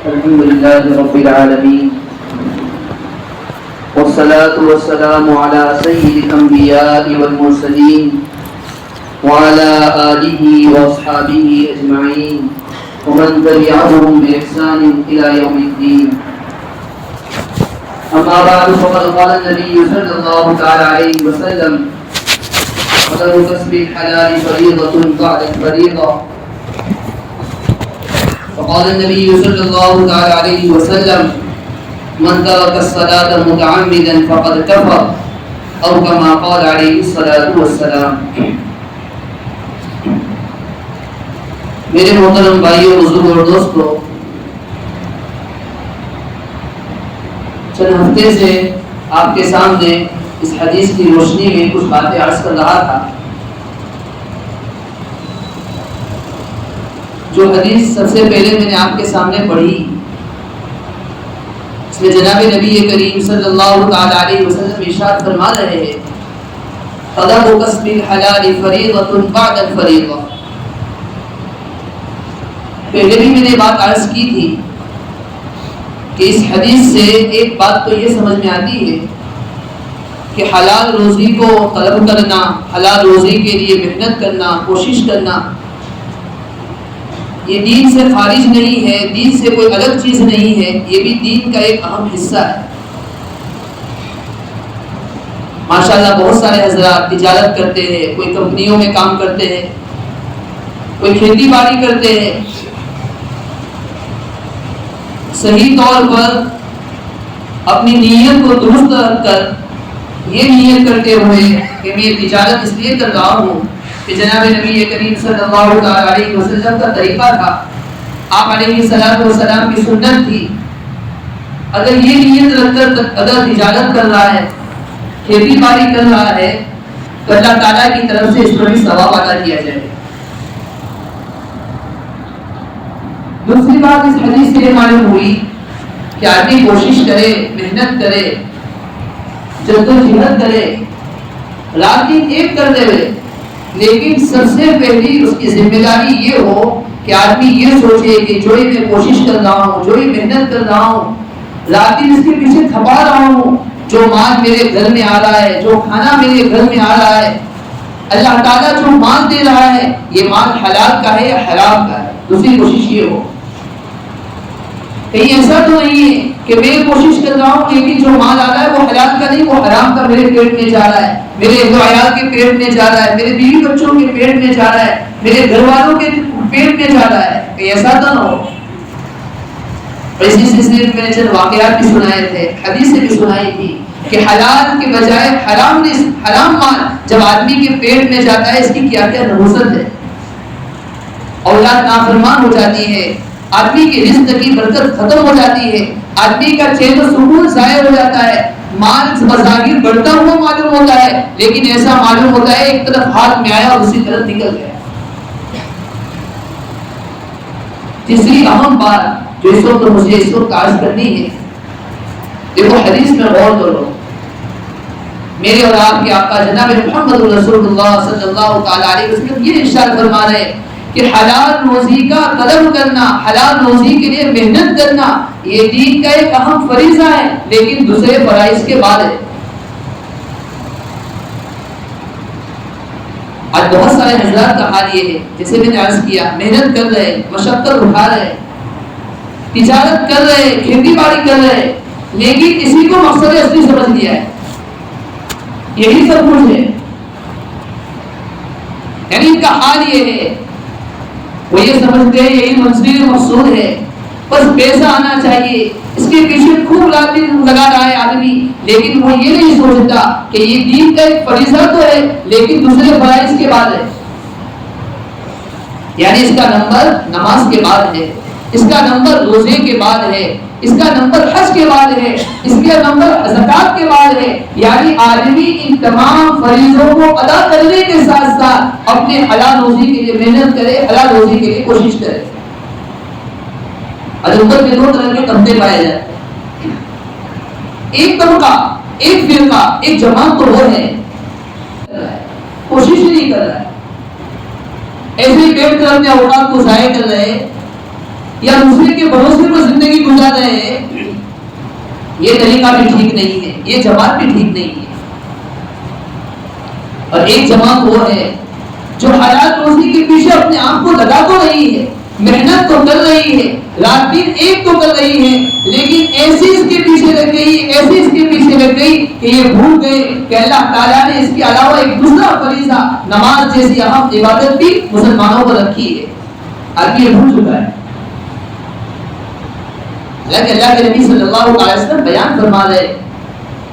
الحمد لله رب العالمين والصلاة والسلام على سيد الأنبياء والمرسلين وعلى آله وأصحابه أجمعين ومن تبعهم بإحسان إلى يوم الدين. أما بعد فقد قال النبي صلى الله تعالى عليه وسلم: قدر كسب الحلال فريضة بعد الفريضة. وقال النبي صلى الله تعالى عليه وسلم: من ترك الصلاة متعمدا فقد كفر، أو كما قال عليه الصلاة والسلام. میرے محترم بھائیوں، بزرگوں اور دوستوں، چند ہفتے سے آپ کے سامنے اس حدیث کی روشنی میں کچھ باتیں عرض کر رہا تھا. جو حدیث سب سے پہلے میں نے آپ کے سامنے پڑھی، اس میں جناب نبی کریم صلی اللہ تعالی علیہ وسلم ارشاد فرما رہے ہیں: قدر کسب الحلال فریضۃ بعد الفریضہ. پہلے بھی میں نے بات عرض کی تھی کہ اس حدیث سے ایک بات تو یہ سمجھ میں آتی ہے کہ حلال روزی کو طلب کرنا، حلال روزی کے لیے محنت کرنا، کوشش کرنا، یہ دین سے خارج نہیں ہے، دین سے کوئی الگ چیز نہیں ہے، یہ بھی دین کا ایک اہم حصہ ہے. ماشاءاللہ بہت سارے حضرات تجارت کرتے ہیں، کوئی کمپنیوں میں کام کرتے ہیں، کوئی کھیتی باڑی کرتے ہیں. صحیح طور پر اپنی نیت کو درست رکھ کر یہ نیت کرتے ہوئے کہ میں تجارت اس لیے کر رہا ہوں کہ جناب نبی کریم صلی اللہ علیہ وسلم کا طریقہ تھا، آپ علیہ السلام کی سنت تھی. اگر یہ نیت رکھ کر اگر تجارت کر رہا ہے، کھیتی باڑی کر رہا ہے، تو اللہ تعالیٰ کی طرف سے اس پر بھی ثواب عطا کیا جائے. دوسری بات اس حدیث سے یہ معلوم ہوئی کہ آدمی کوشش کرے، محنت کرے، جدوجہد کرے، رات دن ایک کرتے ہوئے، لیکن سب سے پہلی اس کی ذمہ داری یہ ہو کہ آدمی یہ سوچے کہ جو ہی میں کوشش کر رہا ہوں، جو ہی محنت کر رہا ہوں، رات دن اس کے پیچھے کھپا رہا ہوں، جو مال میرے گھر میں آ رہا ہے، جو کھانا میرے گھر میں آ رہا ہے، اللہ تعالیٰ جو مال دے رہا ہے، یہ مال حلال کا ہے یا حرام کا ہے. دوسری کوشش یہ ہو. کہیں ایسا تو نہیں ہے کہ میں کوشش کر رہا ہوں لیکن جو مال آ رہا ہے وہ حلال کا نہیں، وہ حرام کا میرے پیٹ میں جا رہا ہے، میرے عیال کے پیٹ میں جا رہا ہے، میرے بیوی بچوں کے پیٹ میں جا رہا ہے، میرے گھر والوں کے پیٹ میں جا رہا ہے. کہیں ایسا تو نہ ہو. اسی سلسلے میں نے چند واقعات بھی سنائے تھے، حدیث سے بھی سنائی تھی کہ حلال کے بجائے حرام مال جب آدمی کے پیٹ میں جاتا ہے اس کی کیا کیا نحوست ہے. اولاد نافرمان ہو جاتی ہے، آدمی کی رزق کی برکت ختم ہو جاتی ہے، آدمی کا چین و سکون ضائع ہو جاتا ہے، مال بظاہر بڑھتا ہوا معلوم ہوتا ہے لیکن ایسا معلوم ہوتا ہے ایک طرف ہاتھ میں آیا اور دوسری طرف نکل گیا. تیسری اہم بات جو اس وقت مجھے عرض کرنی ہے، دیکھو حدیث میں غور کرو. میرے اور آپ کے آقا جناب محمد رسول اللہ صلی اللہ تعالی علیہ وسلم یہ ارشاد فرما رہے ہیں کہ حلال روزی کا طلب کرنا، حلال روزی کے لیے محنت کرنا، یہ دین کا ایک اہم فریضہ ہے لیکن دوسرے فرائض کے بعد ہے. آج بہت سارے حضرات کا حال یہ ہے، جیسے میں نے عرض کیا، محنت کر رہے، مشقت اٹھا رہے، تجارت کر رہے، کھیتی باڑی کر رہے، لیکن اسی کو مقصد اصلی سمجھ لیا ہے، یہی سب کچھ ہے. یعنی ان کا حال یہ ہے، وہ یہ سمجھتے ہیں یہی منزل مقصود ہے، بس پیسہ آنا چاہیے، اس کے پیچھے خوب لگا رہا ہے آدمی، لیکن وہ یہ نہیں سوچتا کہ یہ دین کا ایک فریضہ تو ہے لیکن دوسرے فرائض کے بعد ہے. یعنی اس کا نمبر نماز کے بعد ہے، اس کا نمبر روزے کے بعد ہے، اس کا نمبر حج کے بعد ہے، اس کا نمبر زکات کے بعد ہے. یعنی آدمی ان تمام فریضوں کو ادا کرنے کے ساتھ ساتھ اپنے حلال روزی کے لیے محنت کرے، حلال روزی کے لیے کوشش کرے. امت میں دو طرح کے طبقے پائے جاتے ہیں. ایک طبقہ، ایک فرقہ، ایک جماعت تو وہ ہے کوشش ہی نہیں کر رہا ہے، ایسے ہی پیٹ کر اپنے اوقات کو ضائع کر رہے، یا دوسرے کے بھروسے پر زندگی گزار رہے ہیں، یہ طریقہ بھی ٹھیک نہیں ہے، یہ جماعت بھی ٹھیک نہیں ہے۔ اور ایک جماعت وہ ہے جو حلال روزی کے پیچھے اپنے آپ کو لگا تو رہی ہے، محنت تو کر رہی ہے، رات دن ایک تو کر رہی ہے، لیکن ایسی اس کے پیچھے لگ گئی، ایسی اس کے پیچھے لگ گئی کہ یہ بھول گئے کہ اللہ تعالیٰ نے اس کے علاوہ ایک دوسرا فریضہ نماز جیسی اہم عبادت بھی مسلمانوں پر رکھی ہے، آج یہ بھول چکا ہے۔ حالانکہ اللہ کے نبی صلی اللہ علیہ وسلم بیان فرما رہے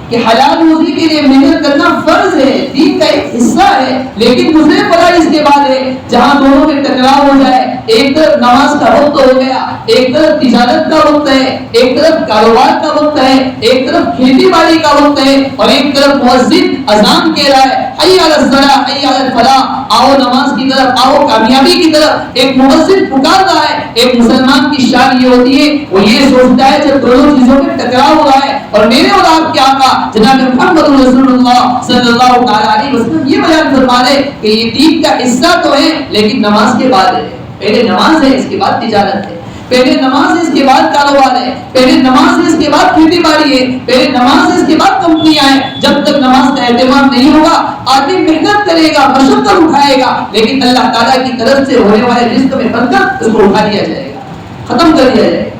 کہ حلال روزی کے لیے محنت کرنا فرض ہے، دین کا ایک حصہ ہے، لیکن دوسرے فرائض اس کے بعد ہے جہاں دونوں میں ٹکراؤ ہو جائے، ایک طرف نماز کا وقت ہو گیا، ایک طرف تجارت کا وقت ہے، ایک طرف کاروبار کا وقت ہے، ایک طرف کھیتی باڑی کا وقت ہے، اور ایک طرف مؤذن اذان کہہ رہا ہے حی علی الصلاۃ حی علی الفلاح، آؤ نماز کی طرف، آؤ کامیابی کی طرف، ایک مؤذن پکار رہا ہے۔ ایک مسلمان کی شان یہ ہوتی ہے وہ یہ سوچتا ہے جب دونوں چیزوں میں ٹکراؤ ہو رہا ہے، اور میرے اور آپ کے آقا جناب محمد رسول اللہ صلی اللہ علیہ وسلم یہ بیان فرما رہے کہ یہ دین کا حصہ تو ہے لیکن نماز کے بعد ہے، پہلے نماز ہے اس کے بعد تجارت ہے، پہلے نماز ہے اس کے بعد کاروبار ہے، پہلے نماز ہے اس کے بعد کھیتی باڑی ہے، پہلے نماز ہے اس کے بعد کمپنیاں ہیں۔ جب تک نماز کا اہتمام نہیں ہوگا آدمی محنت کرے گا، مشقت اٹھائے گا، لیکن اللہ تعالیٰ کی طرف سے ہونے والے رزق میں برکت اس کو اٹھا لیا جائے گا، ختم کر دیا جائے گا۔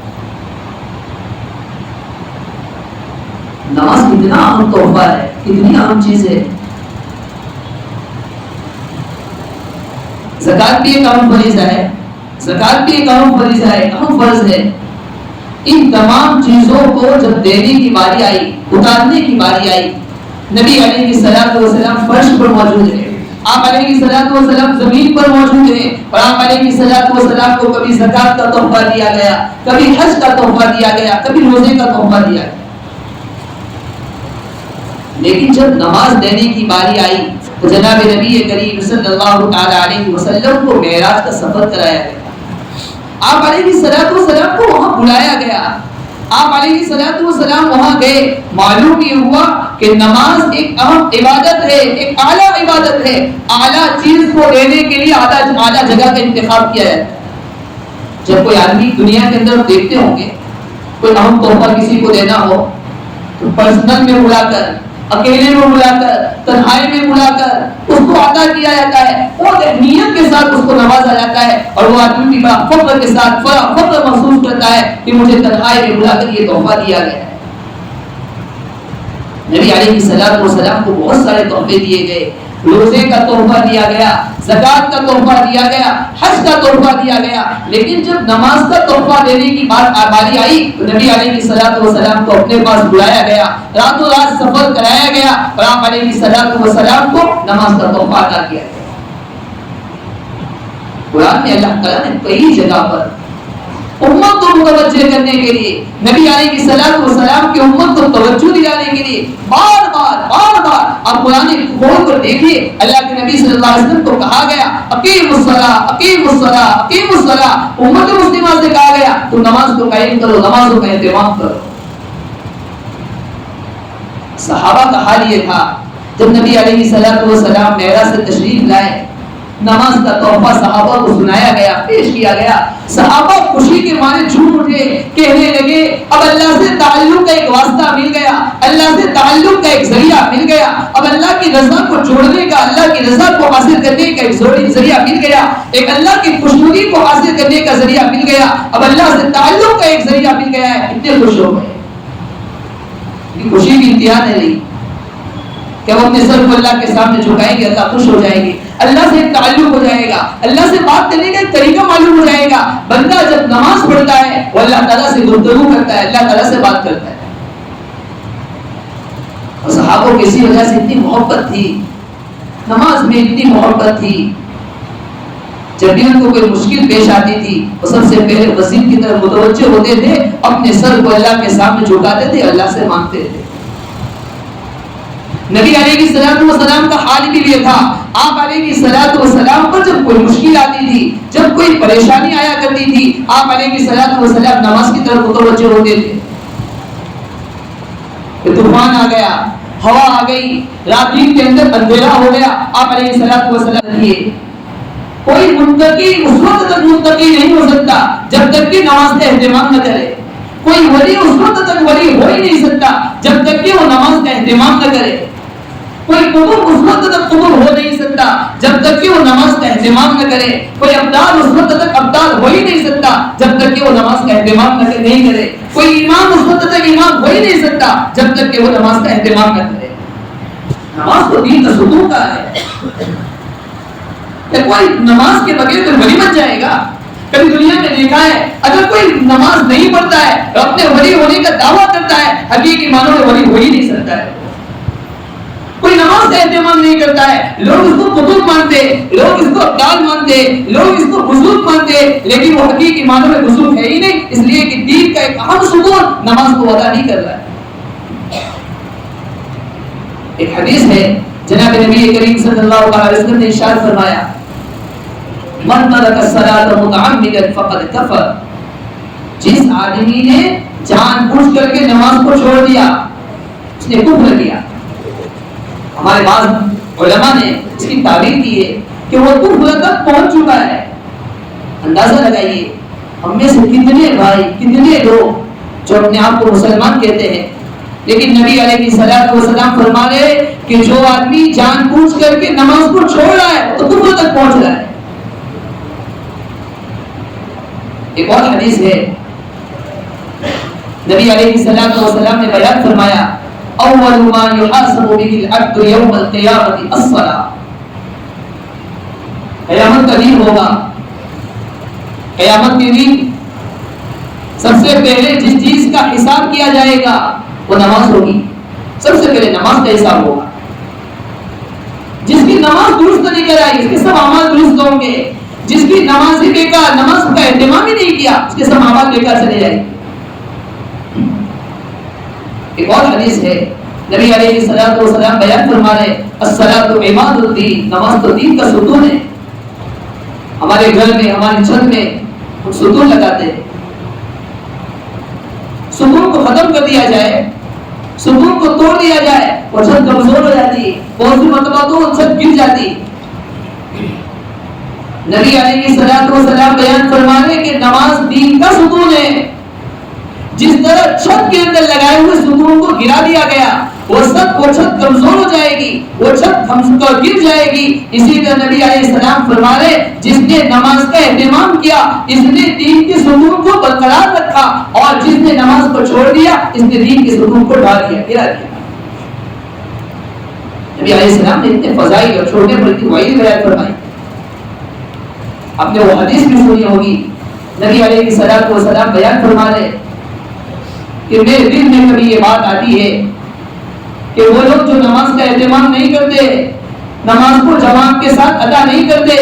نماز کتنا اہم تحفہ ہے، کتنی اہم چیز ہے۔ زکات بھی ایک اہم فریضہ ہے، زکات بھی ایک اہم فریضہ ہے، اہم فرض ہے۔ ان تمام چیزوں کو جب دینے کی باری آئی، اتارنے کی باری آئی، نبی علیہ الصلوۃ والسلام فرش پر موجود ہیں، آپ علیہ الصلوۃ والسلام زمین پر موجود ہیں، اور آپ علیہ الصلوۃ والسلام کو کبھی زکات کا تحفہ دیا گیا، کبھی حج کا تحفہ دیا گیا، کبھی روزے کا تحفہ دیا گیا۔ لیکن جب نماز دینے کی باری آئی تو جناب نبی کریم صلی اللہ تعالی علیہ وسلم کو معراج کا سفر کرایا گیا، آپ علیہ الصلوۃ والسلام کو وہاں بلایا گیا، آپ علیہ الصلوۃ والسلام وہاں گئے، معلوم یہ ہوا کہ نماز ایک اہم عبادت ہے، ایک اعلیٰ عبادت ہے، اعلیٰ چیز کو دینے کے لیے اعلیٰ جگہ کا انتخاب کیا ہے۔ جب کوئی آدمی دنیا کے اندر دیکھتے ہوں گے کوئی اہم تحفہ کسی کو دینا ہو تو پرسنل میں بلا کر، اکیلے میں بلا کر، تنہائی میں بلا کر اس کو عطا کیا جاتا ہے، اور نیت کے ساتھ اس کو نوازا جاتا ہے، اور وہ آدمی بھی بڑا فخر کے ساتھ فخر محسوس کرتا ہے کہ مجھے تنہائی میں بلا کر یہ تحفہ دیا گیا ہے۔ نبی علیہ الصلوۃ والسلام کو بہت سارے تحفے دیے گئے، روزے کا تحفہ دیا گیا، زکات کا تحفہ دیا گیا، حج کا تحفہ دیا گیا، لیکن جب نماز کا تحفہ دینے کی باری آئی تو نبی علیہ الصلوۃ والسلام کو اپنے پاس بلایا گیا، راتوں رات سفر کرایا گیا، اور آپ علیہ الصلوۃ والسلام کو نماز کا تحفہ عطا کیا گیا۔ قرآن میں اللہ تعالیٰ نے کئی جگہ پر امت کو متوجہ کرنے کے لیے، نبی علیہ الصلوۃ والسلام کی امت کو توجہ دلانے کے لیے بار بار آپ قرآن کھول کر دیکھیے، اللہ کے نبی صلی اللہ علیہ وسلم کو کہا گیا اقیموا الصلاۃ اقیموا الصلاۃ اقیموا الصلاۃ، امت مسلمہ سے کہا گیا تو نماز کو قائم کرو، نمازوں کا اہتمام کرو۔ صحابہ کا حال یہ تھا جب نبی علیہ الصلوۃ والسلام معراج سے تشریف لائے، نماز کا تحفہ صحابہ کو سنایا گیا، پیش کیا گیا، صحابہ خوشی کے مارے جھوم اٹھے، کہنے لگے اب اللہ سے تعلق کا ایک واسطہ مل گیا، اللہ سے تعلق کا ایک ذریعہ مل گیا، اب اللہ کی رضا کو جوڑنے کا، اللہ کی رضا کو حاصل کرنے کا ایک ذریعہ مل گیا، ایک اللہ کی خوشنودی کو حاصل کرنے کا ذریعہ مل گیا، اب اللہ سے تعلق کا ایک ذریعہ مل گیا ہے۔ اتنے خوش ہو گئے، خوشی کی انتہا نہیں رہی کہ وہ اپنے سر کو اللہ کے سامنے جھکائیں گے، اللہ خوش ہو جائیں گے، اللہ سے ایک تعلق ہو جائے گا، اللہ سے بات کرنے کا ایک طریقہ معلوم ہو جائے گا۔ بندہ جب نماز پڑھتا ہے وہ اللہ تعالیٰ سے گفتگو کرتا ہے، اللہ تعالیٰ سے بات کرتا ہے۔ اور صحابوں کی اسی وجہ سے اتنی محبت تھی، نماز میں اتنی محبت تھی، جب بھی ان کو کوئی مشکل پیش آتی تھی وہ سب سے پہلے وسیل کی طرف متوجہ ہوتے تھے، اپنے سر کو اللہ کے سامنے جھکاتے تھے، اللہ سے مانگتے تھے۔ نبی علیہ الصلوۃ والسلام کا حال بھی یہ تھا، آپ علیہ الصلوۃ والسلام پر جب کوئی مشکل آتی تھی، جب کوئی پریشانی آیا کرتی تھی، آپ علیہ الصلوۃ والسلام نماز کی طرف متوجہ ہوتے تھے۔ طوفان آ گیا، ہوا آ گئی، رات دن کے اندر اندھیرا ہو گیا، آپ علیہ الصلوۃ والسلام کوئی متقی اس وقت تک متقی نہیں ہو سکتا جب تک کہ نماز کا اہتمام نہ کرے. کوئی ولی اس وقت تک ولی ہو ہی نہیں سکتا جب تک کہ وہ نماز کا اہتمام نہ کرے. کوئی قطب اس وقت تک قطب ہو نہیں سکتا جب تک کہ وہ نماز کا اہتمام نہ کرے. کوئی ابدال اس وقت تک ابدال ہو ہی نہیں سکتا جب تک کہ وہ نماز کا اہتمام نہیں کرے. کوئی امام اس وقت تک امام ہو ہی نہیں سکتا جب تک کہ وہ نماز کا اہتمام نہ کرے. نماز تو دین کا ستون کا ہے. کوئی نماز کے بغیر کوئی ولی بن جائے گا؟ کبھی دنیا میں دیکھا ہے اگر کوئی نماز نہیں پڑھتا ہے اور اپنے ولی ہونے کا دعویٰ کرتا ہے، حقیقی معنوں میں ولی ہو ہی نہیں سکتا ہے. کوئی نماز کا اہتمام نہیں کرتا ہے، لوگ اس کو قطب مانتے، لوگ اس کو ابدال مانتے، لوگ اس کو بزرگ مانتے، لیکن وہ حقیقی معنوں میں بزرگ ہے ہی نہیں، اس لیے کہ دین کا ایک اہم ستون نماز کو ادا نہیں کر رہا ہے. ایک حدیث ہے جناب نبی کریم صلی اللہ علیہ وسلم نے ارشاد فرمایا من ترک الصلاۃ متعمدا فقد کفر. جس آدمی نے جان بوجھ کر کے نماز کو چھوڑ دیا اس نے کفر کیا. ہمارے بعض علماء نے اس کی تعبیر کی ہے کہ وہ کفر تک پہنچ چکا ہے. اندازہ لگائیے ہم میں سے کتنے بھائی کتنے لوگ جو اپنے آپ کو مسلمان کہتے ہیں لیکن نبی علیہ الصلوۃ والسلام فرما رہے کہ جو آدمی جان بوجھ کر کے نماز کو چھوڑ رہا ہے تو کفر تک پہنچ رہا ہے. ایک اور حدیث ہے نبی علیہ الصلوۃ والسلام نے بیان فرمایا اول ما يحاسب به العبد يوم القيامه الصلاۃ. قیامت کا دن ہوگا، قیامت کے دن سب سے پہلے جس چیز کا حساب کیا جائے گا وہ نماز ہوگی. سب سے پہلے نماز کا حساب ہوگا. جس کی نماز درست نہیں کرائی اس کے سب اعمال درست ہوں گے. جس کی نماز ہی بیکار، نماز کا اہتمام ہی نہیں کیا، اس کے سب اعمال بیکار چلے جائیں گے. ایک اور حدیث ہے نبی علیہ الصلوۃ والسلام بیان فرما رہے الصلاۃ عماد الدین. نماز تو دین کا ستون ہے. ہمارے گھر میں ہماری چھت میں ہم ستون لگاتے ہیں. ستون کو ختم کر دیا جائے، ستون کو توڑ دیا جائے وہ چھت کمزور ہو جاتی ہے، بہت سی مرتبہ تو وہ چھت گر جاتی. نبی علیہ الصلوۃ والسلام بیان فرما رہے کہ نماز دین کا ستون ہے. جس طرح چھت کے اندر لگائے ہوئے ستون کو گرا دیا گیا وہ چھت کمزور ہو جائے گی، وہ چھت گر جائے گی. اسی طرح نبی علیہ السلام فرما رہے جس نے نماز کا اہتمام کیا اس نے دین کے ستون کو برقرار رکھا، اور جس نے نماز کو چھوڑ دیا اس نے دین کے ستون کو ڈال دیا، گرا دیا. نبی علیہ السلام نے اتنے فضائل اور چھوڑنے پر اتنی وعید بیان فرمائی. آپ نے وہ حدیث بھی سنی ہوگی نبی علیہ الصلوۃ والسلام بیان فرما رہے کہ میرے دل میں کبھی یہ بات آتی ہے کہ وہ لوگ جو نماز کا اہتمام نہیں کرتے، نماز کو جماعت کے ساتھ ادا نہیں کرتے،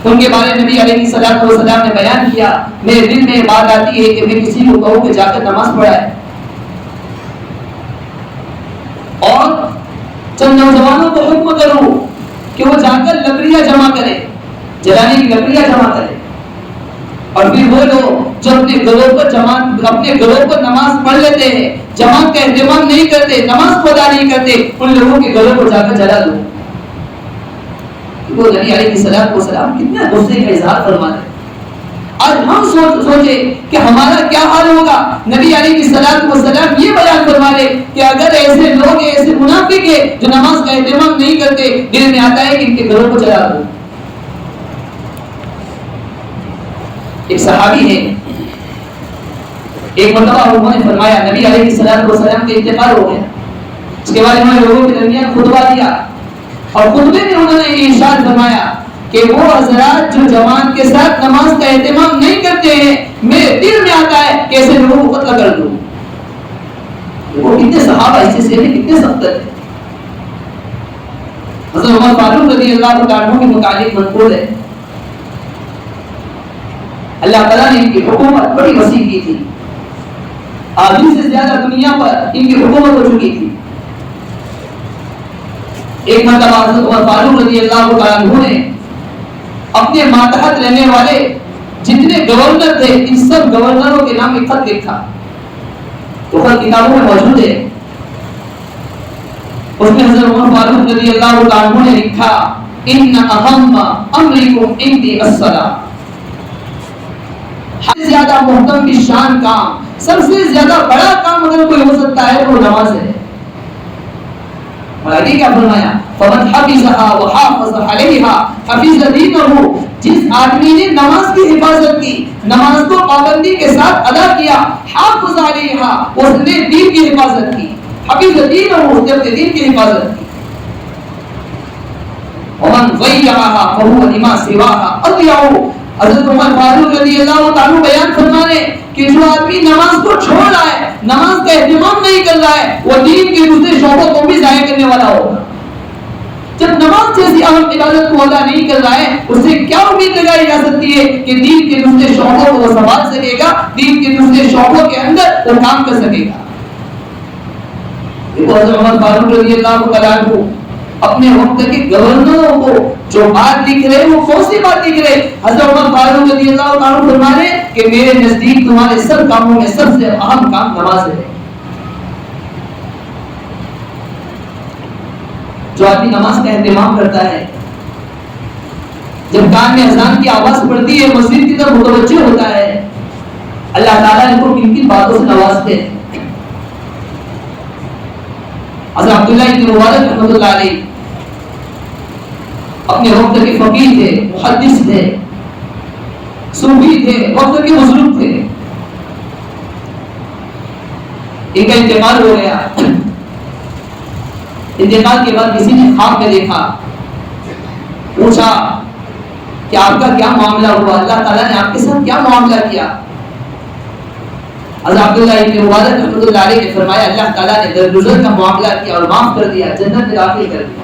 ان کے بارے میں نبی علیہ الصلوۃ والسلام نے بیان کیا میرے دل میں یہ بات آتی ہے کہ میں کسی کو کہوں کہ جا کر نماز پڑھائے اور چند نوجوانوں کو حکم کروں کہ وہ جا کر لکڑیاں جمع کرے، جلانے کی لکڑیاں جمع کرے، اور پھر وہ لوگ جو اپنے گھروں پر نماز پڑھ لیتے ہیں، جماعت کا اہتمام نہیں کرتے، نماز کو ادا نہیں کرتے، ان لوگوں کے گھروں کو جا کر جلا دو. وہ نبی علیہ الصلوۃ والسلام کتنے غصے کا اظہار فرماتے ہیں. آج ہم سوچیں کہ ہمارا کیا حال ہوگا. نبی علیہ الصلوۃ والسلام یہ بیان فرما رہے کہ اگر ایسے لوگ ایسے منافق ہیں جو نماز کا اہتمام نہیں کرتے، دل میں آتا ہے کہ ان کے گھروں کو جلا دو. ایک صحابی ہے، ایک مرتبہ انہوں نے فرمایا نبی علیہ الصلوۃ والسلام کا انتقال ہو گیا. اس کے بعد انہوں نے لوگوں کے درمیان خطبہ دیا اور خطبے میں انہوں نے ارشاد فرمایا کہ وہ حضرات جو جماعت کے ساتھ نماز کا اہتمام نہیں کرتے ہیں میرے دل میں آتا ہے کہ ایسے لوگوں کو قتل کر دوں. وہ کتنے صحابہ اس سے کتنے سخت تھے. حضرت عمر فاروق رضی اللہ تعالیٰ عنہ کے متعلق منقول ہے اللہ تعالیٰ نے ان کی حکومت بڑی وسیع کی تھی، آدمی سے زیادہ دنیا پر ان کی حکومت ہو چکی تھی. ایک مرتبہ حضرت عمر فاروق رضی اللہ تعالیٰ عنہ نے اپنے ماتحت رہنے والے جتنے گورنر تھے ان سب گورنروں کے نام ایک خط لکھا. وہ خط کتابوں میں موجود ہے. اس میں حضرت عمر فاروق رضی اللہ تعالیٰ عنہ نے لکھا ان اہم امرکم عندی الصلاۃ. حد سے زیادہ محترم کی شان کام، سب سے زیادہ بڑا کام اگر کوئی ہو سکتا ہے تو وہ نماز ہے. اور آگے کیا فرمایا؟ فمن حفظها وحافظ عليها حفظ دینہ. جس آدمی نے نماز کی حفاظت کی، نماز کو پابندی کے ساتھ ادا کیا، حافظ علیہا اس نے دین کی حفاظت کی، حفظ دینہ اس نے اپنے دین کی حفاظت کی. ومن ضيعها فهو لما سواها اضيع. حضرت عمر فاروق رضی اللہ تعالی بیان فرمانے کہ جو آدمی نماز کو چھوڑ رہا ہے، نماز کا اہتمام نہیں کر رہا ہے، وہ دین کے دوسرے شعبوں کو بھی ضائع کرنے والا ہوگا. جب نماز جیسی اہم عبادت کو ادا نہیں کر رہا ہے، اس سے کیا امید لگائی جا سکتی ہے کہ دین کے دوسرے شعبوں کو وہ سنبھال سکے گا، دین کے دوسرے شعبوں کے اندر وہ کام کر سکے گا. دیکھو حضرت عمر فاروق رضی اللہ تعالیٰ عنہ اپنے وقت کے گورنروں کو جو بات لکھ رہے وہ کون سی بات لکھ رہے؟ حضرت عمر فاروق رضی اللہ تعالیٰ عنہ فرمانے کہ میرے نزدیک تمہارے سب کاموں میں سب سے اہم کام نماز ہے. جو آدمی نماز کا اہتمام کرتا ہے، جب کان میں اذان کی آواز پڑتی ہے مسجد کی طرف متوجہ ہوتا ہے، اللہ تعالیٰ ان کو کن کن باتوں سے نوازتے ہیں. حضرت عبداللہ ابن مبارک رحمۃ اللہ علیہ اپنے وقت کے فقیہ تھے، محدث تھے، صوفی تھے، وقت کے بزرگ تھے. ان کا انتقال ہو گیا. انتقال کے بعد کسی نے خواب میں دیکھا، پوچھا کہ آپ کا کیا معاملہ ہوا، اللہ تعالیٰ نے آپ کے ساتھ کیا معاملہ کیا؟ حضرت عبداللہ ابن مبارک رحمۃ اللہ علیہ نے فرمایا اللہ تعالیٰ نے درگزر کا معاملہ کیا اور معاف کر دیا، جنت میں داخل کر دیا.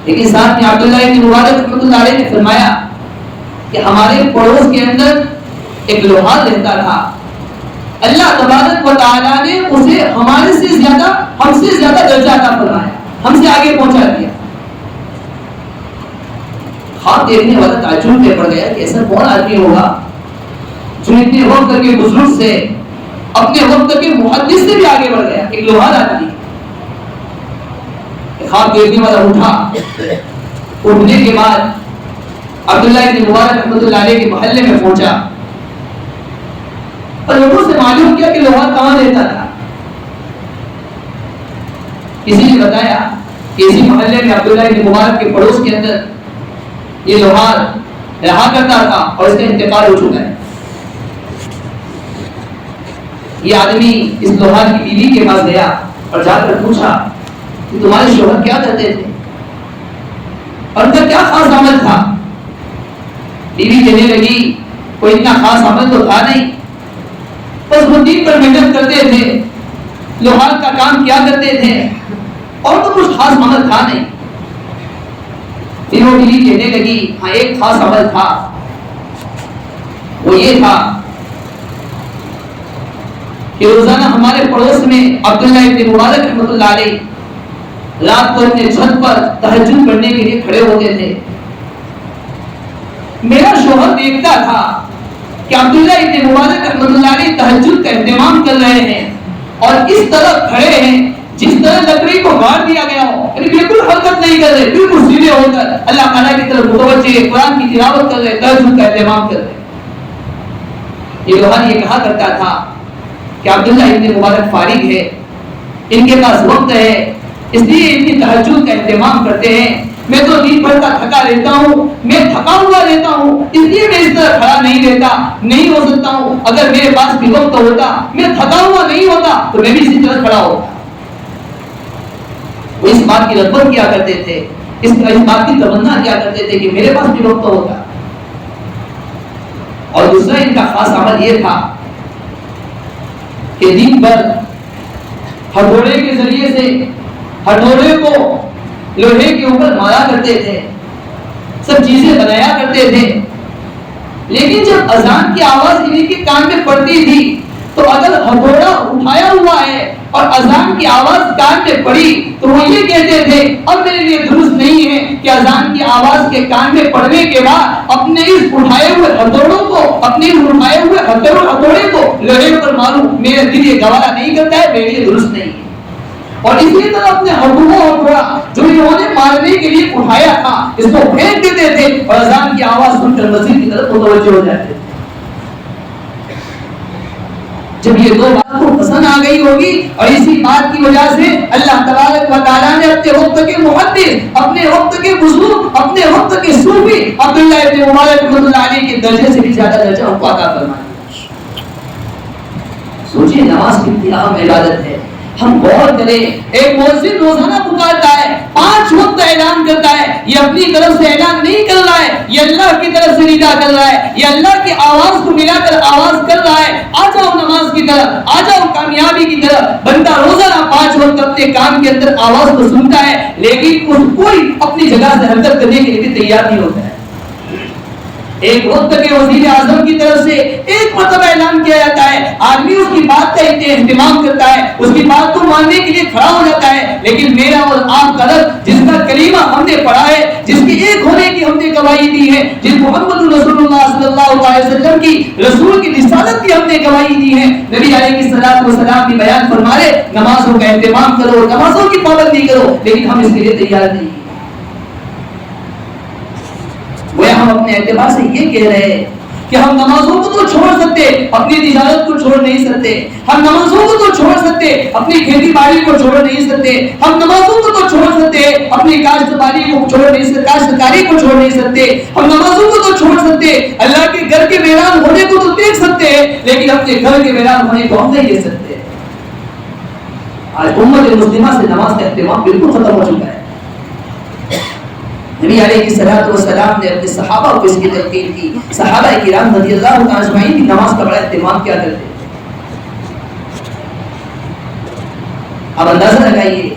لیکن ساتھ میں عبداللہ ابن مبارک رحمۃ اللہ علیہ نے فرمایا کہ ہمارے پڑوس کے اندر ایک لوہار رہتا تھا، اللہ تبارک و تعالیٰ نے اسے ہمارے سے زیادہ، ہم سے زیادہ درجہ عطا فرمایا، ہم سے آگے پہنچا دیا. خواب دیکھنے والا تعجب میں پڑ گیا کہ ایسا کون آدمی ہوگا جو اتنے وقت کے بزرگ سے، اپنے وقت کے محدث سے بھی آگے بڑھ گیا. ایک لوہار آدمی. خواب دیکھنے والا اٹھا، اٹھنے کے بعد عبداللہ ابن مبارک رحمۃ اللہ علیہ کے محلے میں پہنچا اور لوگوں سے معلوم کیا کہ لوہار کہاں رہتا تھا. کسی نے بتایا کہ اسی محلے میں عبداللہ ابن مبارک کے پڑوس کے اندر یہ لوہار رہا کرتا تھا اور اس کا انتقال ہو چکا ہے. یہ آدمی اس لوہار کی بیوی کے پاس گیا اور جا کر پوچھا کہ تمہارے شوہر کیا کرتے تھے اور ان کا کیا خاص عمل تھا؟ بیوی کہنے لگی کوئی اتنا خاص عمل تو تھا نہیں، بس وہ دین پر محنت کرتے تھے، لوہار کا کام کیا کرتے تھے اور تو کچھ خاص عمل تھا نہیں. پھر وہ بیوی کہنے لگی ہاں ایک خاص عمل تھا، وہ یہ تھا کہ روزانہ ہمارے پڑوس میں عبداللہ ابن مبارک رحمۃ اللہ علیہ رات کو اپنے چھت پر تہجد پڑھنے کے لیے کھڑے ہوتے تھے. میرا شوہر دیکھتا تھا کہ عبداللہ ابن مبارک رحمۃ اللہ علیہ تہجد کا اہتمام کر رہے ہیں اور اس طرح کھڑے ہیں جس طرح لکڑی کو گاڑ دیا گیا ہو، یعنی بالکل حرکت نہیں کر رہے، بالکل سیدھے ہو کر اللہ تعالیٰ کی طرف متوجہ، قرآن کی تلاوت کر رہے، تہجد کا اہتمام کر رہے. یہ لوہار یہ کہا کرتا تھا کہ عبداللہ ابن مبارک فارغ ہے، ان کے پاس وقت ہے، اس لیے اتنی تہجد کا اہتمام کرتے ہیں. میں تو دن بھر کا تھکا رہتا ہوں، میں تھکا ہوا رہتا ہوں، اس لیے میں اس طرح کھڑا نہیں رہتا، نہیں ہو سکتا ہوں. اگر میرے پاس بھی وقت ہوتا، میں تھکا ہوا نہیں ہوتا تو میں بھی اسی طرح کھڑا ہوتا. وہ اس بات کی رغبت کیا کرتے تھے، اس بات کی تمنا کیا کرتے تھے کہ میرے پاس بھی وقت ہوتا. اور دوسرا ان کا خاص عمل یہ تھا کہ دن بھر ہتھوڑے کے ذریعے سے ہتھوڑے کو لوہے کے اوپر مارا کرتے تھے، سب چیزیں بنایا کرتے تھے. لیکن جب اذان کی آواز انہیں کے کان میں پڑتی تھی تو اگر ہتھوڑا اٹھایا ہوا ہے اور اذان کی آواز کان میں پڑی تو وہ یہ کہتے تھے اب میرے لیے درست نہیں ہے کہ اذان کی آواز کے کان میں پڑنے کے بعد اپنے اس اٹھائے ہوئے ہتھوڑوں کو، اپنے اس اٹھائے ہوئے ہتھوڑے کو لوہے پر ماروں. میرا دل یہ گوارا نہیں کرتا ہے، میرے لیے درست نہیں ہے. اور اسی طرح اپنے ہتھوں اور گھوڑا جو انہوں نے مارنے کے لیے اٹھایا تھا اس کو پھینک دیتے تھے اور اذان کی آواز سن کر مسجد کی طرف متوجہ ہو جاتے تھے. جب یہ دو بات کو پسند آ گئی ہوگی اور اسی بات کی وجہ سے اللہ تبارک و تعالیٰ نے اپنے وقت کے محدث، اپنے وقت کے بزرگ، اپنے وقت کے صوفی عبداللہ ابن مبارک رحمۃ اللہ علیہ کے درجے سے بھی زیادہ درجہ ان کو عطا فرمایا. سوچیے نماز کتنی اہم عبادت ہے. ہم غور کریں، ایک مؤذن روزانہ پکارتا ہے، 5 وقت اعلان کرتا ہے. یہ اپنی طرف سے اعلان نہیں کر رہا ہے، یہ اللہ کی طرف سے ندا کر رہا ہے، یہ اللہ کی آواز کو ملا کر آواز کر رہا ہے، آ جاؤ نماز کی طرف، آ جاؤ کامیابی کی طرف. بندہ روزانہ 5 وقت اپنے کام کے اندر آواز کو سنتا ہے، لیکن اس کوئی اپنی جگہ سے حرکت کرنے کے لیے تیار نہیں ہوتا ہے. ایک وقت کے وزیر اعظم کی طرف سے ایک مرتبہ اعلان کیا جاتا ہے، آدمی اس کی بات کا اہتمام کرتا ہے، اس کی بات کو ماننے کے لیے کھڑا ہو جاتا ہے. لیکن میرا اور آپ کا رب جس کا کلمہ ہم نے پڑھا ہے، جس کے ایک ہونے کی ہم نے گواہی دی ہے، جس محمد رسول اللہ صلی اللہ علیہ وسلم کی رسول کی رسالت کی ہم نے گواہی دی ہے، نبی علیہ الصلوۃ والسلام بھی بیان فرما رہے نمازوں کا اہتمام کرو، نمازوں کی پابندی کرو، لیکن ہم اس کے لیے تیار نہیں. وہ ہم اپنے اعتبار سے یہ کہہ رہے ہیں کہ ہم نمازوں کو تو چھوڑ سکتے، اپنی تجارت کو چھوڑ نہیں سکتے. ہم نمازوں کو تو چھوڑ سکتے، اپنی کھیتی باڑی کو چھوڑ نہیں سکتے. ہم نمازوں کو تو چھوڑ سکتے، اپنی کاشتکاری کو چھوڑ نہیں سکتے، کاشتکاری کو چھوڑ نہیں سکتے. ہم نمازوں کو تو چھوڑ سکتے، اللہ کے گھر کے ویران ہونے کو تو دیکھ سکتے ہیں، لیکن اپنے گھر کے ویران ہونے کو ہم نہیں دیکھ سکتے. آج امت مسلمہ سے نماز کا اہتمام بالکل ختم ہو چکا ہے. نبی علیہ الصلوۃ والسلام نے اپنے صحابہ کو اس کی تلقین کی. صحابہ کرام رضی اللہ عنہم اجمعین بھی نماز کا بڑا اہتمام کیا کرتے. اب اندازہ لگائیے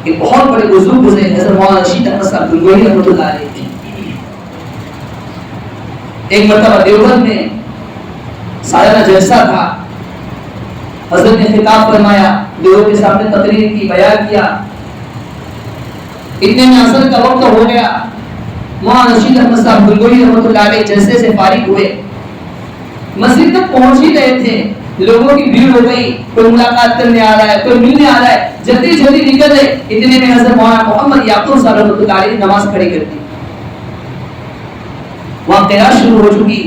کہ بہت بڑے بزرگ گزرے حضرت مولانا رشید احمد صاحب گنگوہی رحمۃ اللہ علیہ. ایک مرتبہ دیوبند میں سالانہ جلسہ تھا. حضرت نے خطاب فرمایا، لوگوں کے سامنے تقریر کی، بیان کیا. اتنے میں عصر کا وقت ہو گیا. مولانا رشید احمد صاحب گنگوہی رحمۃ اللہ علیہ جلسے سے فارغ ہوئے، مسجد تک پہنچ ہی رہے تھے. لوگوں کی بھیڑ ہو گئی، کوئی ملاقات کرنے آ رہا ہے، کوئی ملنے آ رہا ہے، جلدی جلدی نکل رہے. اتنے میں حضرت مولانا محمد یعقوب صاحب رحمۃ اللہ علیہ نماز کھڑی کر دی. وہاں قرات شروع ہو چکی.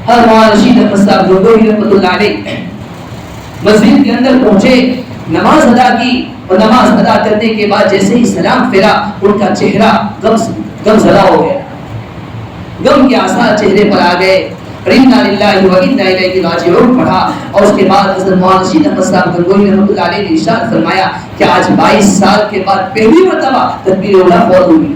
حضرت مولانا رشید احمد صاحب گنگوہی رحمۃ اللہ علیہ مسجد کے اندر پہنچے، نماز ادا کی، اور نماز ادا کرنے کے بعد جیسے ہی سلام پھیرا ان کا چہرہ غم زدہ ہو گیا. غم کے آثار چہرے پر آ گئے. انا للہ و انا الیہ راجعون پڑھا اور اس کے بعد حضرت مولانا رشید احمد صاحب گنگوہی رحمۃ اللہ علیہ نے ارشاد فرمایا کہ آج 22 سال کے بعد پہلی مرتبہ تکبیر اولیٰ فوت ہوئی.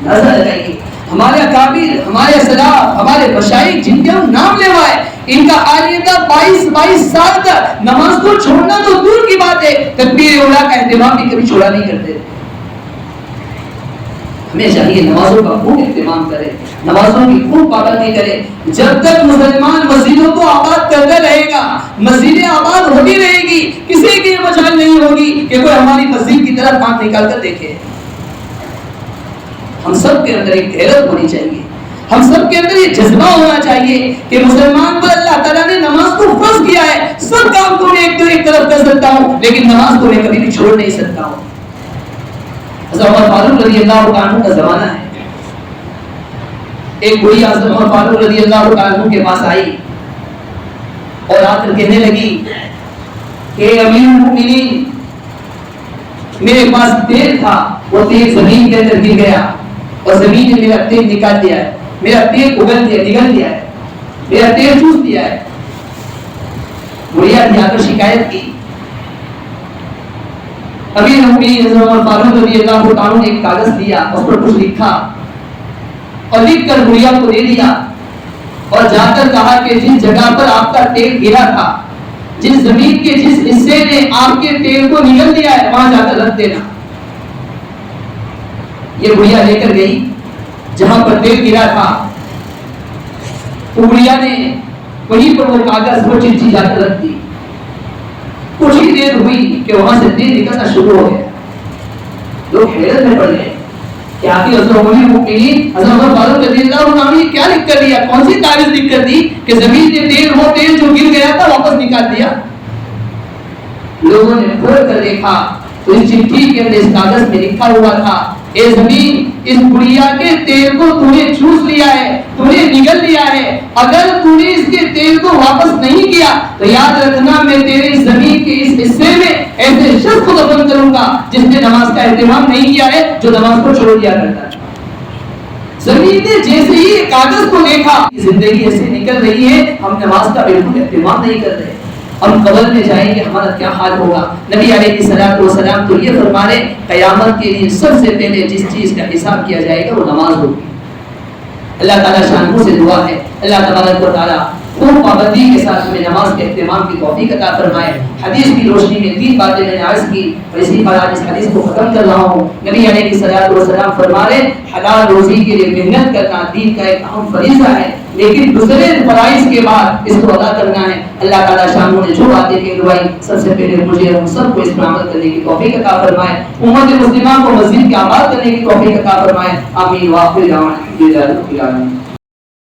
نظر لگائیے ہمارے اکابر، ہمارے سلف، ہمارے مشائخ جن کے ہم نام لیوائے، ان کا حال یہ تھا 22 سال تک نماز کو چھوڑنا تو دور کی بات ہے، تکبیر اولیٰ کا اہتمام بھی کبھی چھوڑا نہیں کرتے. ہمیں چاہیے نمازوں کا خوب اہتمام کرے، نمازوں کی خوب پابندی کرے. جب تک مسلمان مسجدوں کو آباد کرتا رہے گا، مسجدیں آباد ہوتی رہے گی، کسی کی مجال نہیں ہوگی کہ کوئی ہماری مسجد کی طرف آنکھ نکال کر دیکھے. ہم سب کے اندر ایک غیرت ہونی چاہیے، ہم سب کے اندر یہ جذبہ ہونا چاہیے کہ مسلمان پر اللہ تعالیٰ نے نماز کو فرض کیا ہے. سب کام کو میں ایک طرف کر سکتا ہوں، لیکن نماز کو میں کبھی بھی چھوڑ نہیں سکتا ہوں. حضرت عمر فاروق رضی اللہ عنہ کا زمانہ ہے. ایک بڑی حضرت عمر فاروق رضی اللہ عنہ کے پاس آئی اور آ کر کہنے لگی کہ امیر المؤمنین، میرے پاس تیل تھا، وہ تیل زمین کے اندر گر گیا اور زمین نے میرا تیل نکال دیا ہے، میرا تیل اگل دیا، نگل دیا ہے، میرا تیل چوس دیا ہے. بڑھیا نے آ کر شکایت کی. امیر المؤمنین حضرت عمر فاروق رضی اللہ عنہ نے ایک کاغذ دیا، اس پر کچھ لکھا اور لکھ کر بڑھیا کو دے دیا اور جا کر کہا کہ جس جگہ پر آپ کا تیل گرا تھا، جس زمین کے جس حصے نے آپ کے تیل کو نگل دیا ہے، وہاں جا کر رکھ دینا. یہ بڑھیا لے کر گئی جہاں پر تیل گرا تھا. تو بڑھیا نے وہیں پر وہ کاغذ وہ چٹھی جا کر رکھ دی. کچھ ہی دیر ہوئی کہ وہاں سے تیل نکلنا شروع ہو گیا. لوگ حیرت میں پڑ گئے کہ آخر حضرت امیر المؤمنین حضرت عمر فاروق رضی اللہ عنہ نے کیا لکھ کر دیا، کون سی تعویذ لکھ کر دی کہ زمین نے تیل وہ تیل جو گر گیا تھا واپس نکال دیا. لوگوں نے کھول کر دیکھا تو اس چٹھی کے اندر اس کاغذ میں لکھا ہوا تھا، اے زمین، اس گڑیا کے تیل کو تو نے چوس لیا ہے، تو نے نگل لیا ہے، اگر تو نے اس کے تیل کو واپس نہیں کیا تو یاد رکھنا میں تیرے زمین کے اس حصے میں ایسے شخص کو دفن کروں گا جس نے نماز کا اہتمام نہیں کیا ہے، جو نماز کو چھوڑ دیا کرتا ہے۔ زمین نے جیسے ہی کاغذ کو دیکھا، زندگی ایسے نکل رہی ہے، ہم نماز کا بالکل اہتمام نہیں کر رہے، ہم قبر میں جائیں گے ہمارا کیا حال ہوگا۔ نبی علیہ الصلوۃ والسلام تو یہ فرما رہے قیامت کے دن سب سے پہلے جس چیز کا حساب کیا جائے گا وہ نماز ہوگی۔ اللہ تعالیٰ شان سے دعا ہے اللہ تبارک و تعالیٰ خوب پابندی کے ساتھ ہمیں نماز کے اہتمام کی توفیق عطا فرمائے۔ حدیث کی روشنی میں 3 باتیں میں نے عرض کی اور اسی پر آج اس حدیث کو ختم کر رہا ہوں۔ نبی علیہ الصلوۃ والسلام فرما رہے حلال روزی کے لیے محنت کرنا دین کا ایک اہم فریضہ ہے، لیکن دوسرے فرائض کے بعد اس کو ادا کرنا ہے۔ اللہ تعالیٰ شاموں نے جو باتیں کہلوائی سب سے پہلے مجھے ہم سب کو اس پر عمل کرنے کی توفیق عطا فرمائے، امت مسلمہ کو مسجد کے آباد کرنے کی توفیق عطا فرمائے۔ آمین۔ وآخر دعوانا الحمدللہ رب العالمین۔